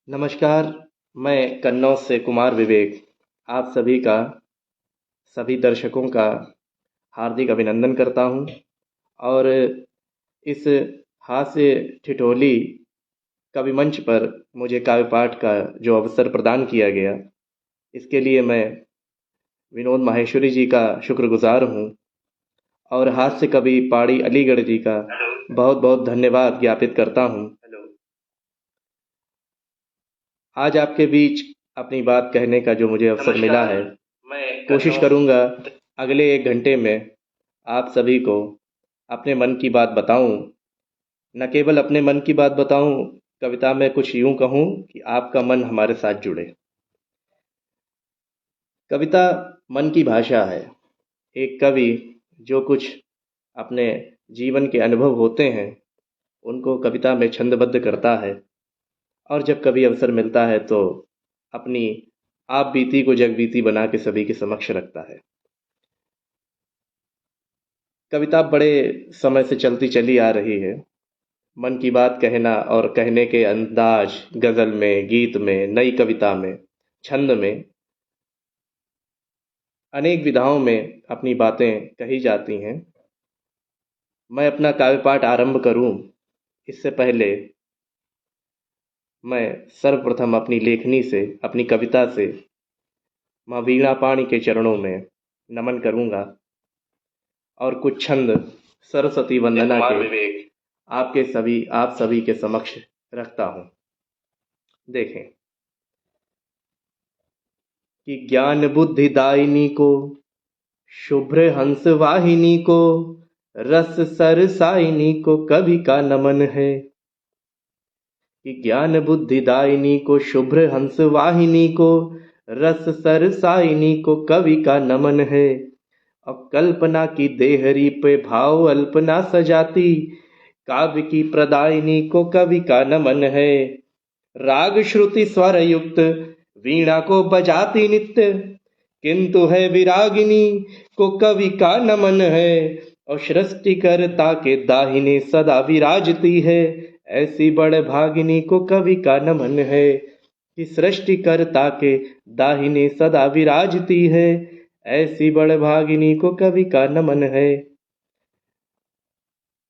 नमस्कार। मैं कन्नौज से कुमार विवेक आप सभी का, सभी दर्शकों का हार्दिक अभिनंदन करता हूं। और इस हास्य ठिठोली कवि मंच पर मुझे काव्य पाठ का जो अवसर प्रदान किया गया, इसके लिए मैं विनोद माहेश्वरी जी का शुक्रगुजार हूं। और हास्य कवि पाड़ी अलीगढ़ जी का बहुत बहुत धन्यवाद ज्ञापित करता हूं। आज आपके बीच अपनी बात कहने का जो मुझे अवसर मिला है, मैं कोशिश करूंगा अगले 1 घंटे में आप सभी को अपने मन की बात बताऊं। न केवल अपने मन की बात बताऊं, कविता में कुछ यूं कहूं कि आपका मन हमारे साथ जुड़े। कविता मन की भाषा है। एक कवि जो कुछ अपने जीवन के अनुभव होते हैं, उनको कविता में छंदबद्ध करता है और जब कभी अवसर मिलता है तो अपनी आप बीती को जग बीती बना के सभी के समक्ष रखता है। कविता बड़े समय से चलती चली आ रही है। मन की बात कहना और कहने के अंदाज, गजल में, गीत में, नई कविता में, छंद में, अनेक विधाओं में अपनी बातें कही जाती हैं। मैं अपना काव्य पाठ आरंभ करूं इससे पहले मैं सर्वप्रथम अपनी लेखनी से, अपनी कविता से माँ वीणा पाणी के चरणों में नमन करूंगा और कुछ छंद सरस्वती वंदना के आप सभी के समक्ष रखता हूं। देखें कि ज्ञान बुद्धि दायिनी को, शुभ्र हंस वाहिनी को, रस सरसाइनी को कवि का नमन है। कि ज्ञान बुद्धि दायिनी को, शुभ्र हंस वाहिनी को, रस सरसाइनी को कवि का नमन है। अब कल्पना की देहरी पे भाव अल्पना सजाती, काव्य की प्रदायिनी को कवि का नमन है। राग श्रुति स्वर युक्त वीणा को बजाती नित्य, किंतु है विरागिनी को कवि का नमन है। और सृष्टिकर्ता के दाहिने सदा विराजती है, ऐसी बड़ भागिनी को कवि का नमन है। कि सृष्टिकर्ता के दाहिने सदा विराजती है, ऐसी बड़ भागिनी को कवि का नमन है।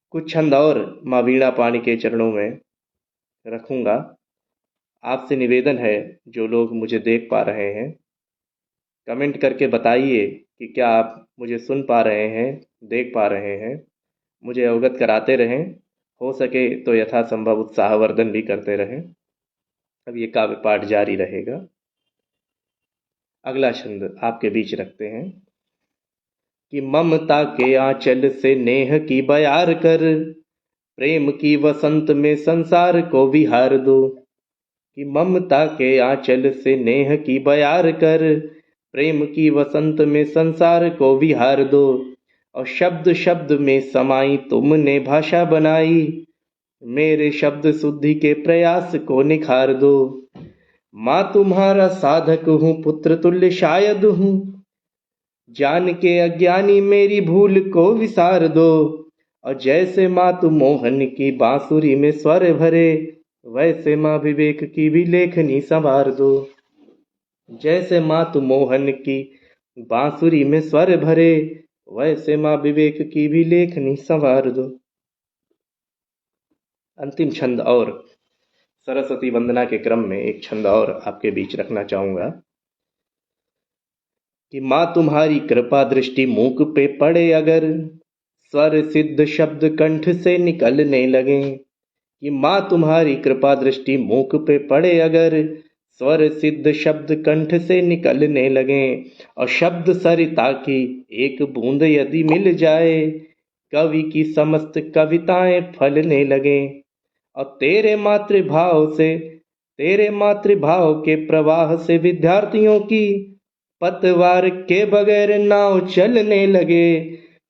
कुछ छंद और माँ वीणा पाणी के चरणों में रखूंगा। आपसे निवेदन है, जो लोग मुझे देख पा रहे हैं, कमेंट करके बताइए कि क्या आप मुझे सुन पा रहे हैं, देख पा रहे हैं। मुझे अवगत कराते रहें, हो सके तो यथासंभव उत्साहवर्धन भी करते रहें। अब ये काव्य पाठ जारी रहेगा। अगला छंद आपके बीच रखते हैं कि ममता के आंचल से नेह की बयार कर, प्रेम की वसंत में संसार को विहार दो। कि ममता के आंचल से नेह की बयार कर, प्रेम की वसंत में संसार को विहार दो। और शब्द शब्द में समाई तुमने भाषा बनाई, मेरे शब्द शुद्धि के प्रयास को निखार दो। माँ तुम्हारा साधक हूँ, पुत्र तुल्य शायद हूँ, जान के अज्ञानी मेरी भूल को विसार दो। और जैसे मातु मोहन की बांसुरी में स्वर भरे, वैसे माँ विवेक की भी लेखनी संवार दो। जैसे मातु मोहन की बांसुरी में स्वर भरे, वैसे माँ विवेक की भी लेखनी संवार दो। अंतिम छंद और सरस्वती वंदना के क्रम में एक छंद और आपके बीच रखना चाहूंगा कि माँ तुम्हारी कृपा दृष्टि मूक पे पड़े अगर, स्वर सिद्ध शब्द कंठ से निकलने लगे। कि माँ तुम्हारी कृपा दृष्टि मूक पे पड़े अगर, स्वर सिद्ध शब्द कंठ से निकलने लगे। और शब्द सरिता की एक बूंद यदि मिल जाए, कवि की समस्त कविताएं फलने लगे। और तेरे मातृभाव के प्रवाह से विद्यार्थियों की पतवार के बगैर नाव चलने लगे।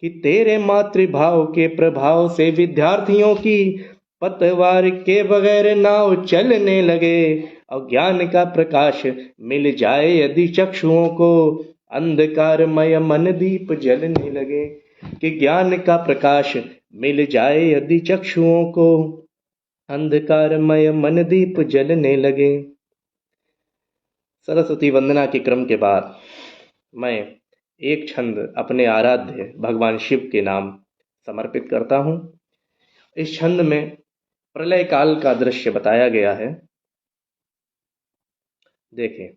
कि तेरे मातृभाव के प्रभाव से विद्यार्थियों की पतवार के बगैर नाव चलने लगे। और ज्ञान का प्रकाश मिल जाए यदि चक्षुओं को, अंधकारमय मन दीप जलने लगे। कि ज्ञान का प्रकाश मिल जाए यदि चक्षुओं को, अंधकारमय मन दीप जलने लगे। सरस्वती वंदना के क्रम के बाद मैं एक छंद अपने आराध्य भगवान शिव के नाम समर्पित करता हूँ। इस छंद में प्रलय काल का दृश्य बताया गया है। देखें,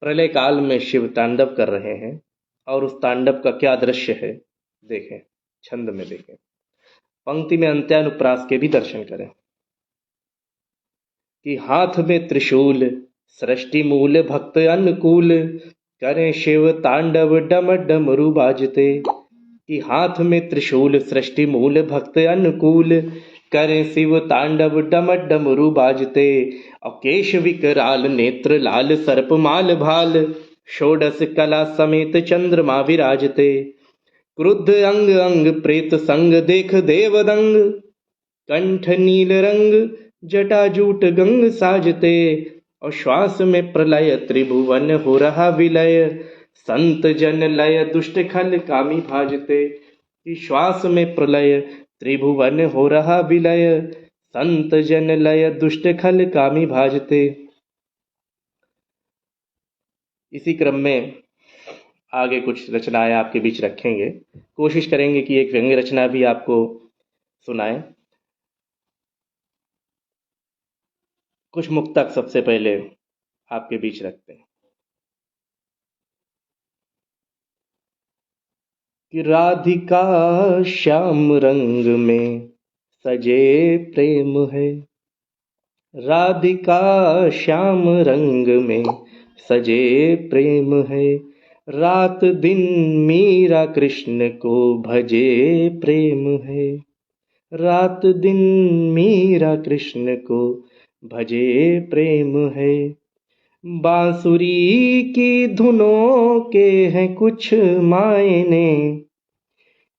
प्रलय काल में शिव तांडव कर रहे हैं और उस तांडव का क्या दृश्य है देखें, छंद में देखें। पंक्ति में अंत्यानुप्रास के भी दर्शन करें कि हाथ में त्रिशूल सृष्टि मूल भक्त अनुकूल, करें शिव तांडव डम डमरू बाजते। कि हाथ में त्रिशूल सृष्टि मूल भक्त अनुकूल, करें शिव तांडव डम डमरू बाजते। और केश विकराल नेत्र लाल सर्प माल भाल, षोडश कला समेत चंद्रमा विराजते। क्रुद्ध अंग अंग प्रेत संग देख देवदंग, कंठ नील रंग जटा जूट गंग साजते। और श्वास में प्रलय त्रिभुवन हो रहा विलय, संत जन लय दुष्ट खल कामी भाजते। कि श्वास में प्रलय त्रिभुवन हो रहा विलय, संत जन लय दुष्ट खल कामी भाजते। इसी क्रम में आगे कुछ रचनाएं आपके बीच रखेंगे। कोशिश करेंगे कि एक व्यंग्य रचना भी आपको सुनाएं। कुछ मुक्तक सबसे पहले आपके बीच रखते हैं कि राधिका श्याम रंग में सजे प्रेम है, राधिका श्याम रंग में सजे प्रेम है। रात दिन मीरा कृष्ण को भजे प्रेम है, रात दिन मीरा कृष्ण को भजे प्रेम है। बांसुरी की धुनों के हैं कुछ मायने,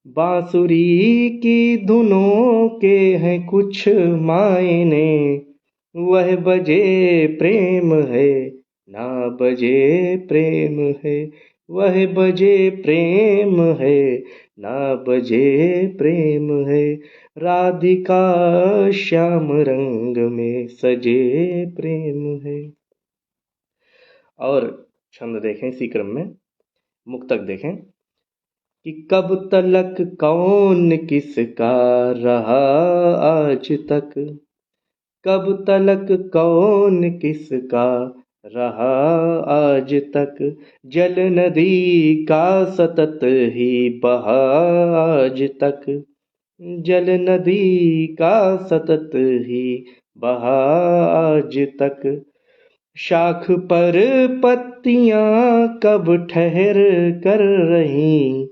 बांसुरी की धुनों के हैं कुछ मायने। वह बजे प्रेम है ना बजे प्रेम है, वह बजे प्रेम है ना बजे प्रेम है। राधिका श्याम रंग में सजे प्रेम है। और छंद देखें इसी क्रम में, मुक्तक देखें कि कब तलक कौन किसका रहा आज तक, कब तलक कौन किसका रहा आज तक। जल नदी का सतत ही बहा आज तक, जल नदी का सतत ही बहा आज तक। शाख पर पत्तियां कब ठहर कर रहीं,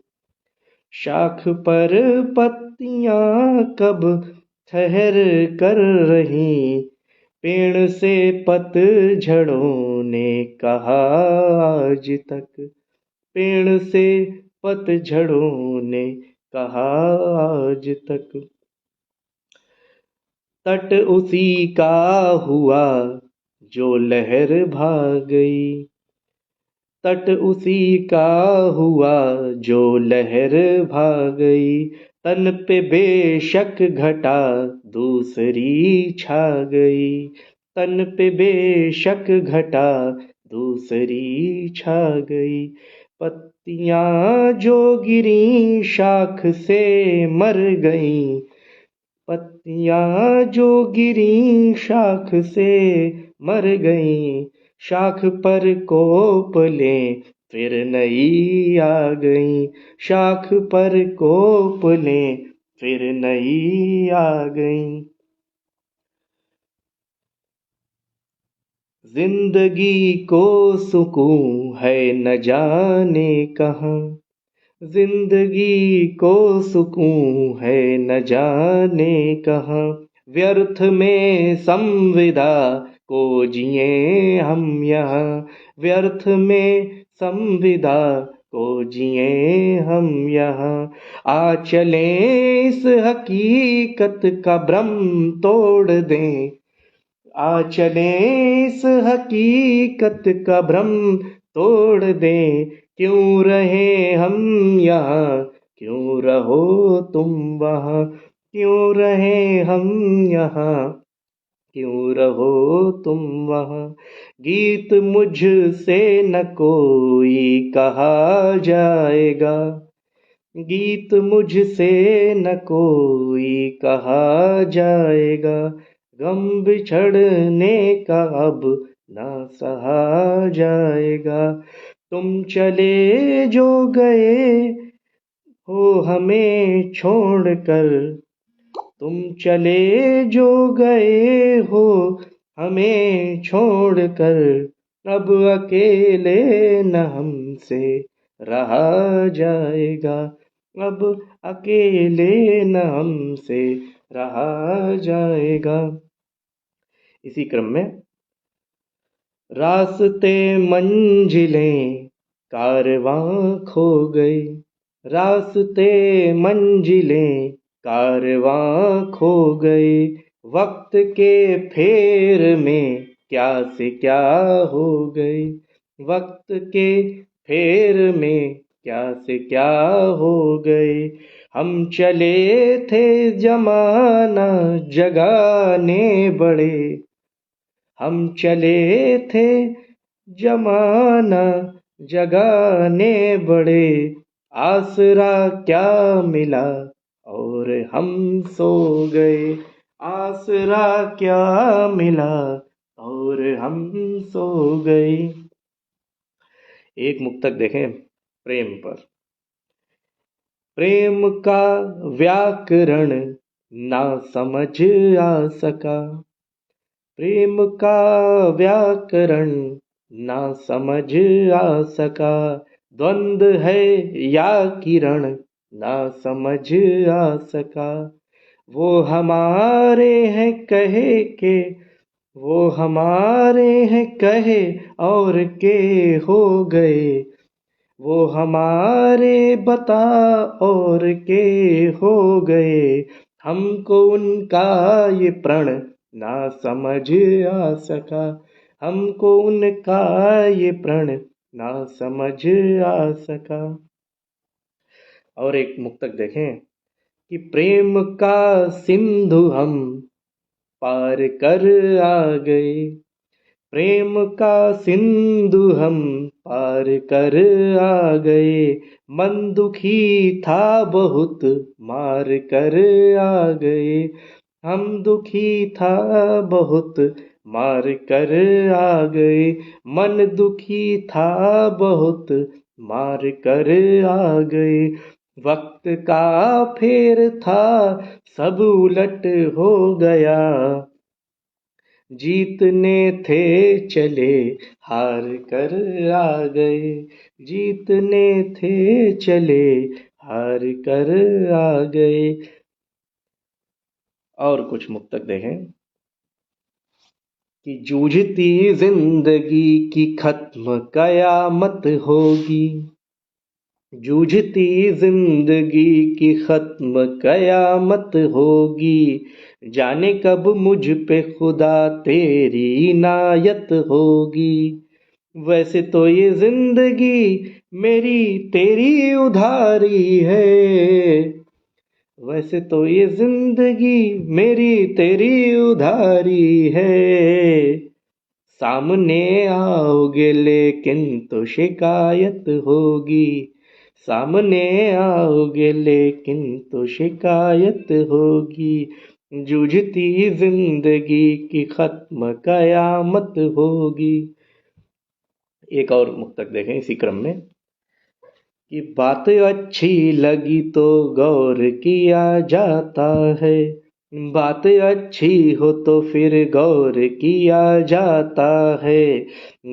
शाख पर पत्तियां कब ठहर कर रहीं। पेड़ से पतझड़ों ने कहा आज तक, पेड़ से पतझड़ों ने कहा आज तक। तट उसी का हुआ जो लहर भाग गई, तट उसी का हुआ जो लहर भाग गई। तन पे बेशक घटा दूसरी छा गई, तन पे बेशक घटा दूसरी छा गई। पत्तियां जो गिरी शाख से मर गईं, पत्तियां जो गिरी शाख से मर गईं। शाख पर कोपलें फिर नई आ गईं, शाख पर कोपलें फिर नई आ गईं। जिंदगी को सुकून है न जाने कहाँ, जिंदगी को सुकून है न जाने कहाँ। व्यर्थ में संविदा को जिए हम यहाँ, व्यर्थ में संविदा को जिए हम यहाँ। आ चले इस हकीकत का भ्रम तोड़ दें, आ चले इस हकीकत का भ्रम तोड़ दें। क्यों रहे हम यहाँ, क्यों रहो तुम वहाँ, क्यों रहे हम यहाँ, क्यों रहो तुम वहाँ। गीत मुझसे न कोई कहा जाएगा, गीत मुझसे न कोई कहा जाएगा, गम बिछड़ने का अब ना सहा जाएगा। तुम चले जो गए हो हमें छोड़कर, तुम चले जो गए हो हमें छोड़कर, अब अकेले न हमसे रहा जाएगा, अब अकेले न हमसे रहा जाएगा। इसी क्रम में रास्ते मंजिलें कारवां खो गए, रास्ते मंजिलें कारवां खो गए, वक्त के फेर में क्या से क्या हो गए, वक्त के फेर में क्या से क्या हो गए। हम चले थे जमाना जगाने बड़े, हम चले थे जमाना जगाने बड़े, आसरा क्या मिला और हम सो गए, आसरा क्या मिला और हम सो गए। एक मुक्तक देखें प्रेम पर। प्रेम का व्याकरण ना समझ आ सका, प्रेम का व्याकरण ना समझ आ सका, द्वंद है या किरण ना समझ आ सका। वो हमारे हैं कहे के, वो हमारे हैं कहे और के हो गए, वो हमारे बता और के हो गए। हमको उनका ये प्रण ना समझ आ सका, हमको उनका ये प्रण ना समझ आ सका। और एक मुक्तक देखें कि प्रेम का सिंधु हम पार कर आ गए, प्रेम का सिंधु हम पार कर आ गए, मन दुखी था बहुत मार कर आ गए, हम दुखी था बहुत मार कर आ गए, मन दुखी था बहुत मार कर आ गए। वक्त का फेर था सब उलट हो गया, जीतने थे चले हार कर आ गए, जीतने थे चले हार कर आ गए। और कुछ मुक्तक देखें कि जूझती जिंदगी की खत्म कयामत होगी, जूझती जिंदगी की खत्म कयामत होगी, जाने कब मुझ पे खुदा तेरी इनायत होगी। वैसे तो ये जिंदगी मेरी तेरी उधारी है, वैसे तो ये जिंदगी मेरी तेरी उधारी है, सामने आओगे लेकिन तो शिकायत होगी, सामने आओगे लेकिन तो शिकायत होगी, जूझती जिंदगी की खत्म कयामत होगी। एक और मुक्तक देखें इसी क्रम में कि बात अच्छी लगी तो गौर किया जाता है, बात अच्छी हो तो फिर गौर किया जाता है,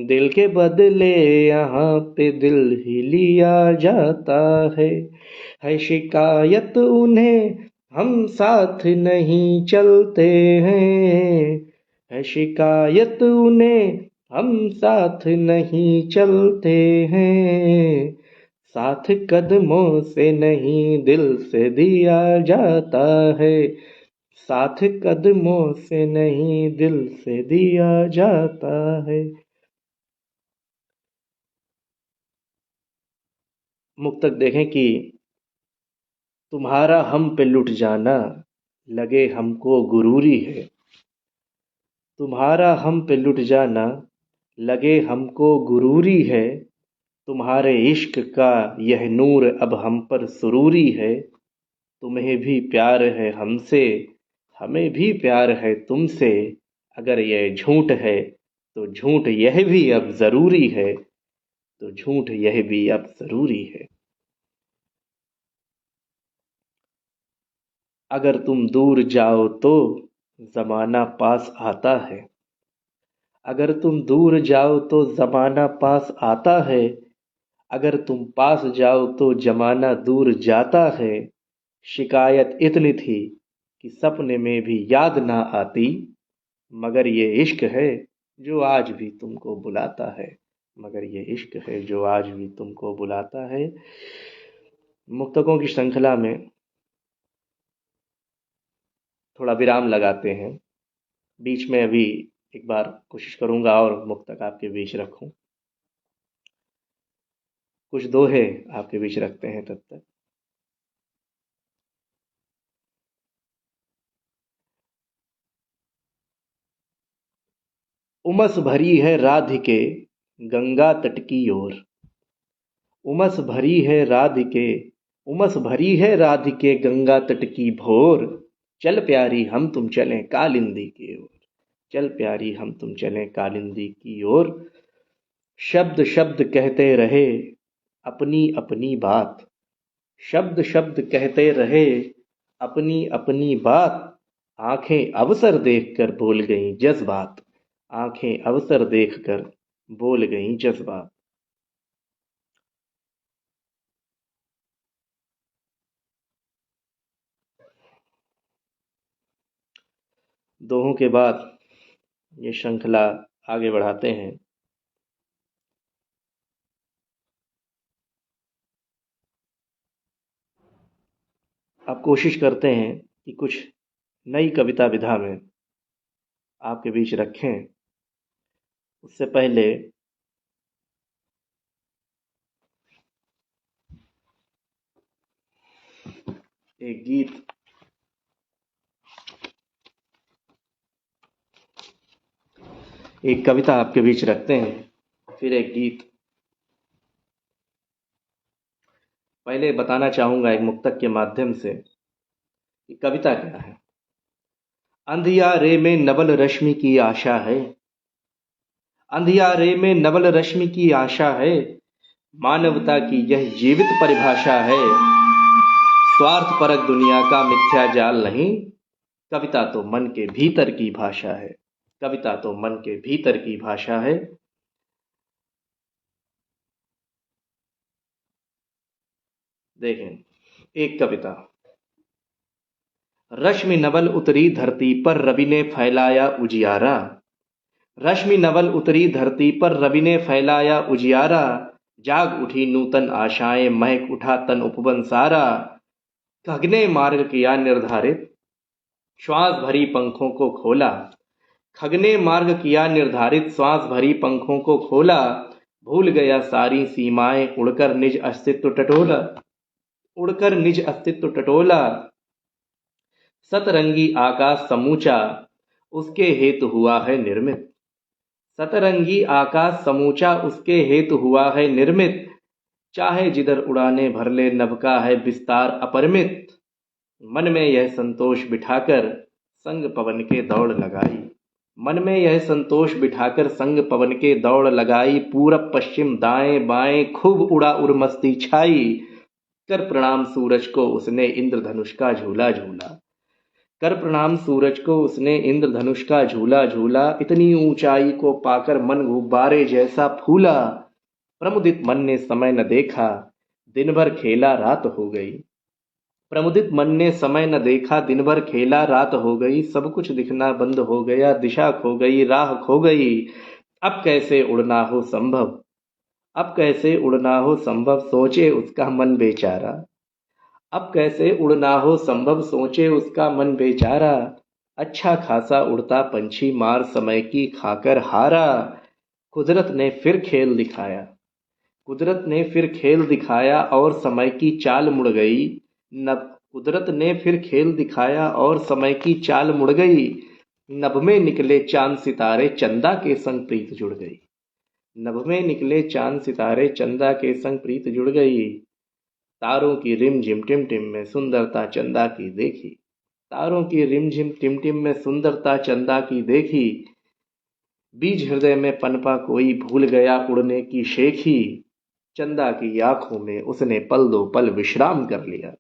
दिल के बदले यहाँ पे दिल ही लिया जाता है शिकायत उन्हें हम साथ नहीं चलते हैं, है शिकायत उन्हें हम साथ नहीं चलते हैं, साथ कदमों से नहीं दिल से दिया जाता है, साथ कदमों से नहीं दिल से दिया जाता है। मुक्तक देखें कि तुम्हारा हम पे लुट जाना लगे हमको गुरूरी है, तुम्हारा हम पे लुट जाना लगे हमको गुरूरी है। तुम्हारे इश्क का यह नूर अब हम पर सुरूरी है। तुम्हें भी प्यार है हमसे, हमें भी प्यार है तुमसे। अगर यह झूठ है तो झूठ यह भी अब जरूरी है। तो झूठ यह भी अब जरूरी है। अगर तुम दूर जाओ तो जमाना पास आता है। अगर तुम दूर जाओ तो जमाना पास आता है। अगर तुम पास जाओ तो जमाना दूर जाता है। शिकायत इतनी थी कि सपने में भी याद ना आती। मगर ये इश्क है जो आज भी तुमको बुलाता है। मगर ये इश्क है जो आज भी तुमको बुलाता है। मुक्तकों की श्रृंखला में थोड़ा विराम लगाते हैं। बीच में अभी एक बार कोशिश करूंगा और मुक्तक आपके बीच रखूं। कुछ दोहे आपके बीच रखते हैं तब तक। उमस भरी है राधिके गंगा तट की ओर। उमस भरी है राधिके उमस भरी है राधिके गंगा तट की भोर। चल प्यारी हम तुम चलें कालिंदी की ओर। चल प्यारी हम तुम चलें कालिंदी की ओर। शब्द शब्द कहते रहे अपनी अपनी बात। शब्द शब्द कहते रहे अपनी अपनी बात। आंखें अवसर देखकर बोल गईं जज्बात। आंखें अवसर देखकर बोल गईं जज्बात। दोहों के बाद ये श्रृंखला आगे बढ़ाते हैं। अब कोशिश करते हैं कि कुछ नई कविता विधा में आपके बीच रखें। उससे पहले एक गीत एक कविता आपके बीच रखते हैं, फिर एक गीत। पहले बताना चाहूंगा एक मुक्तक के माध्यम से कि कविता क्या है। अंधियारे में नवल रश्मि की आशा है। अंधियारे में नवल रश्मि की आशा है। मानवता की यह जीवित परिभाषा है। स्वार्थ परक दुनिया का मिथ्या जाल नहीं। कविता तो मन के भीतर की भाषा है। कविता तो मन के भीतर की भाषा है। देखें एक कविता। रश्मि नवल उतरी धरती पर रवि ने फैलाया उजियारा। रश्मि नवल उतरी धरती पर रवि ने फैलाया उजियारा। जाग उठी नूतन आशाएं महक उठा तन उपवन सारा। खग ने मार्ग किया निर्धारित श्वास भरी पंखों को खोला। खग ने मार्ग किया निर्धारित श्वास भरी पंखों को खोला। भूल गया सारी सीमाएं उड़कर निज अस्तित्व टटोला। उड़कर निज अस्तित्व टटोला। सतरंगी आकाश समूचा उसके हेतु हुआ है निर्मित। सतरंगी आकाश समूचा उसके हेतु हुआ है निर्मित। चाहे जिधर उड़ाने भर ले नभ का है विस्तार अपरिमित। मन में यह संतोष बिठाकर संग पवन के दौड़ लगाई। मन में यह संतोष बिठाकर संग पवन के दौड़ लगाई। पूरब पश्चिम दाएं बाएं खूब उड़ा उर मस्ती छाई। कर प्रणाम सूरज को उसने इंद्रधनुष का झूला झूला। कर प्रणाम सूरज को उसने इंद्रधनुष का झूला झूला। इतनी ऊंचाई को पाकर मन गुब्बारे जैसा फूला। प्रमुदित मन ने समय न देखा दिन भर खेला रात हो गई। प्रमुदित मन ने समय न देखा दिन भर खेला रात हो गई। सब कुछ दिखना बंद हो गया दिशा खो गई राह खो गई। अब कैसे उड़ना हो संभव अब कैसे उड़ना हो संभव सोचे उसका मन बेचारा। अब कैसे उड़ना हो संभव सोचे उसका मन बेचारा। अच्छा खासा उड़ता पंछी मार समय की खाकर हारा। कुदरत ने फिर खेल दिखाया कुदरत ने फिर खेल दिखाया और समय की चाल मुड़ गई। न कुदरत ने फिर खेल दिखाया और समय की चाल मुड़ गई। नभ में निकले चांद सितारे चंदा के संग प्रीत जुड़ गई। नभ में निकले चांद सितारे चंदा के संग प्रीत जुड़ गई। तारों की रिम झिम टिम टिम में सुंदरता चंदा की देखी। तारों की रिम झिम टिम टिम में सुंदरता चंदा की देखी। बीज हृदय में पनपा कोई भूल गया उड़ने की शेखी। चंदा की आंखों में उसने पल दो पल विश्राम कर लिया।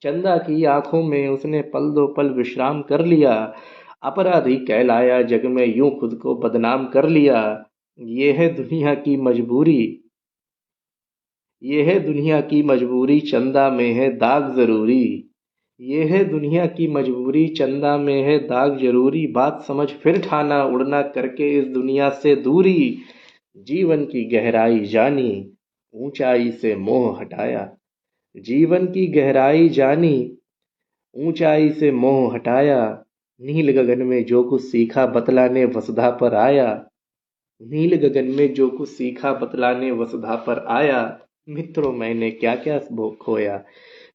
चंदा की आंखों में उसने पल दो पल विश्राम कर लिया। अपराधी कहलाया जग में यूं खुद को बदनाम कर लिया। ये है दुनिया की मजबूरी। ये है दुनिया की मजबूरी चंदा में है दाग जरूरी। ये है दुनिया की मजबूरी चंदा में है दाग जरूरी। बात समझ फिर ठाना उड़ना करके इस दुनिया से दूरी। जीवन की गहराई जानी ऊंचाई से मोह हटाया। जीवन की गहराई जानी ऊंचाई से मोह हटाया। नील गगन में जो कुछ सीखा बतलाने वसुधा पर आया। नील गगन में जो कुछ सीखा बतलाने वसुधा पर आया। मित्रों मैंने क्या क्या खोया।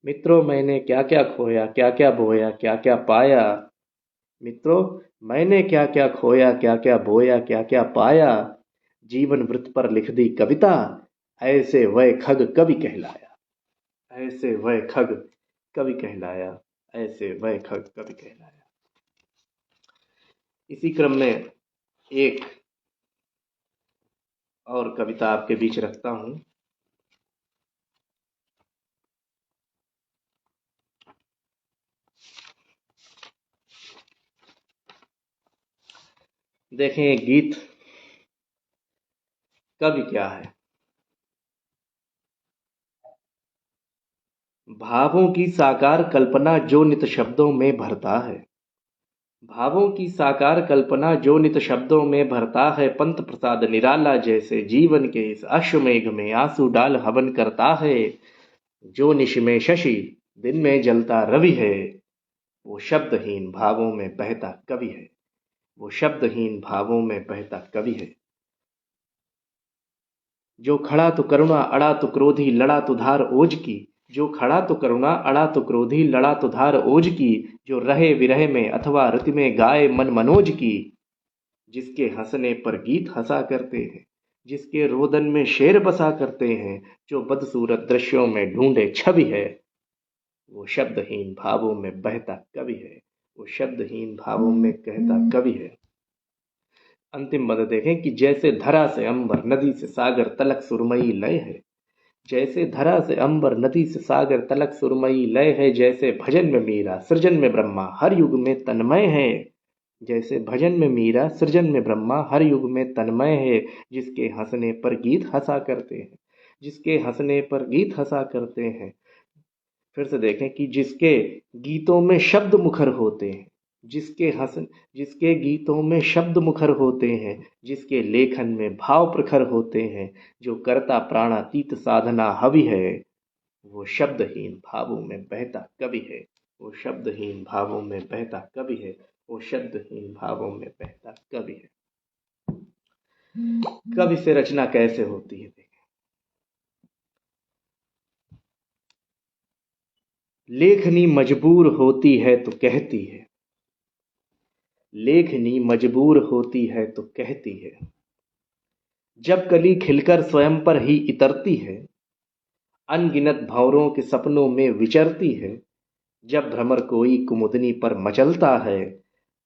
मित्रों मैंने क्या क्या खोया क्या क्या बोया क्या क्या पाया। मित्रों मैंने क्या क्या खोया क्या क्या बोया क्या क्या पाया। जीवन वृत्त पर लिख दी कविता ऐसे वह खग कवि कहलाया। ऐसे वह खग कवि कहलाया। ऐसे वह खग कवि कहलाया। इसी क्रम में एक और कविता आपके बीच रखता हूं। देखें गीत कवि क्या है। भावों की साकार कल्पना जो नित शब्दों में भरता है। भावों की साकार कल्पना जो नित शब्दों में भरता है। पंत प्रसाद निराला जैसे जीवन के इस अश्वमेघ में आंसू डाल हवन करता है। जो निश में शशि दिन में जलता रवि है। वो शब्दहीन भावों में बहता कवि है। वो शब्दहीन भावों में बहता कवि है। जो खड़ा तो करुणा अड़ा तो क्रोधी लड़ा तो धार ओज की। जो खड़ा तो करुणा अड़ा तो क्रोधी लड़ा तो धार ओज की। जो रहे विरह में अथवा रति में गाए मन मनोज की। जिसके हंसने पर गीत हंसा करते हैं। जिसके रोदन में शेर बसा करते हैं। जो बदसूरत दृश्यों में ढूंढे छवि है। वो शब्दहीन भावों में बहता कवि है। वो शब्दहीन भावों में कहता कवि है। अंतिम पद देखें कि जैसे धरा से अंबर नदी से सागर तलक सुरमई लय है। जैसे धरा से अंबर नदी से सागर तलक सुरमई लय है। जैसे भजन में मीरा सृजन में ब्रह्मा हर युग में तन्मय है। जैसे भजन में मीरा सृजन में ब्रह्मा हर युग में तन्मय है। जिसके हंसने पर गीत हंसा करते हैं। जिसके हंसने पर गीत हंसा करते हैं। फिर से देखें कि जिसके गीतों में शब्द मुखर होते हैं। जिसके गीतों में शब्द मुखर होते हैं। जिसके लेखन में भाव प्रखर होते हैं। जो करता प्राणातीत साधना हवि है। वो शब्दहीन भावों में बहता कवि है। वो शब्दहीन भावों में बहता कवि है। वो शब्दहीन भावों में बहता कवि है। कवि से रचना कैसे होती है। लेखनी मजबूर होती है तो कहती है। लेखनी मजबूर होती है तो कहती है। जब कली खिलकर स्वयं पर ही इतरती है। अनगिनत भंवरों के सपनों में विचरती है। जब भ्रमर कोई कुमुदनी पर मचलता है।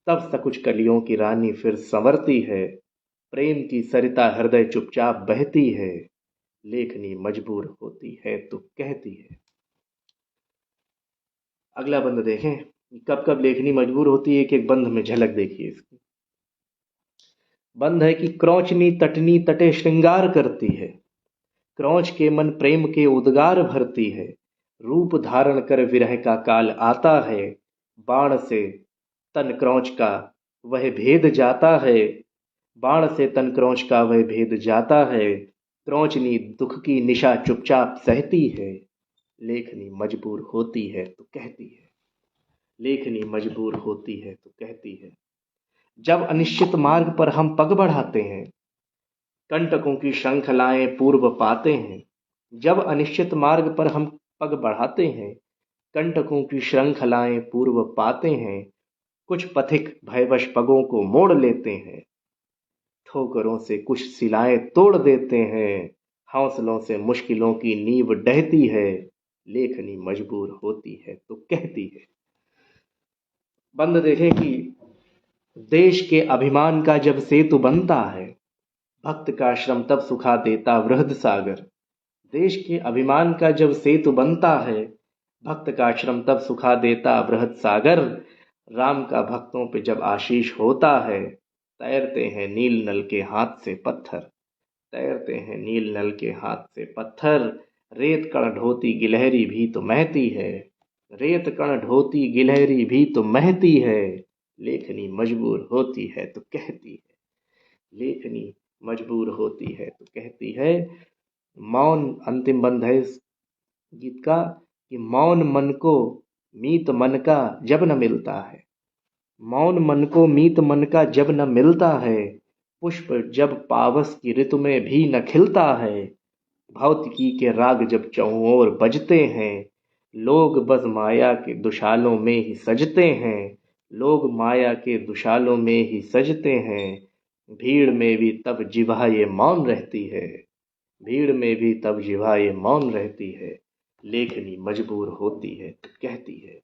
तब सकुच कलियों की रानी फिर संवरती है। प्रेम की सरिता हृदय चुपचाप बहती है। लेखनी मजबूर होती है तो कहती है। अगला बंद देखें कब कब लेखनी मजबूर होती है कि एक बंध में झलक देखिए इसकी। बंध है कि क्रौचनी तटनी तटे श्रृंगार करती है। क्रौच के मन प्रेम के उद्गार भरती है। रूप धारण कर विरह का काल आता है। बाण से तन क्रौच का वह भेद जाता है। बाण से तन क्रौच का वह भेद जाता है। क्रौचनी दुख की निशा चुपचाप सहती है। लेखनी मजबूर होती है तो कहती है। लेखनी मजबूर होती है तो कहती है। जब अनिश्चित मार्ग पर हम पग बढ़ाते हैं। कंटकों की श्रृंखलाएं पूर्व पाते हैं। जब अनिश्चित मार्ग पर हम पग बढ़ाते हैं। कंटकों की श्रृंखलाएं पूर्व पाते हैं। कुछ पथिक भयवश पगों को मोड़ लेते हैं, ठोकरों से कुछ सिलाएं तोड़ देते हैं, हौसलों से मुश्किलों की नींव ढहती है, लेखनी मजबूर होती है तो कहती है। बंद देखें कि देश के अभिमान का जब सेतु बनता है, भक्त का श्रम तब सुखा देता वृहद सागर। देश के अभिमान का जब सेतु बनता है, भक्त का श्रम तब सुखा देता वृहद सागर। राम का भक्तों पे जब आशीष होता है, तैरते हैं नील नल के हाथ से पत्थर, तैरते हैं नील नल के हाथ से पत्थर। रेत कण ढोती गिलहरी भी तो महती है, रेत कण ढोती गिलहरी भी तो महती है, लेखनी मजबूर होती है तो कहती है, लेखनी मजबूर होती है तो कहती है। मौन अंतिम बंद है इस गीत का कि मौन मन को मीत मन का जब न मिलता है, मौन मन को मीत मन का जब न मिलता है, पुष्प जब पावस की ऋतु में भी न खिलता है, भौतिकी के राग जब चहुओर बजते हैं, लोग बस माया के दुशालों में ही सजते हैं, लोग माया के दुशालों में ही सजते हैं, भीड़ में भी तब जिह्वा ये मौन रहती है, भीड़ में भी तब जिह्वा ये मौन रहती है, लेखनी मजबूर होती है तो कहती है।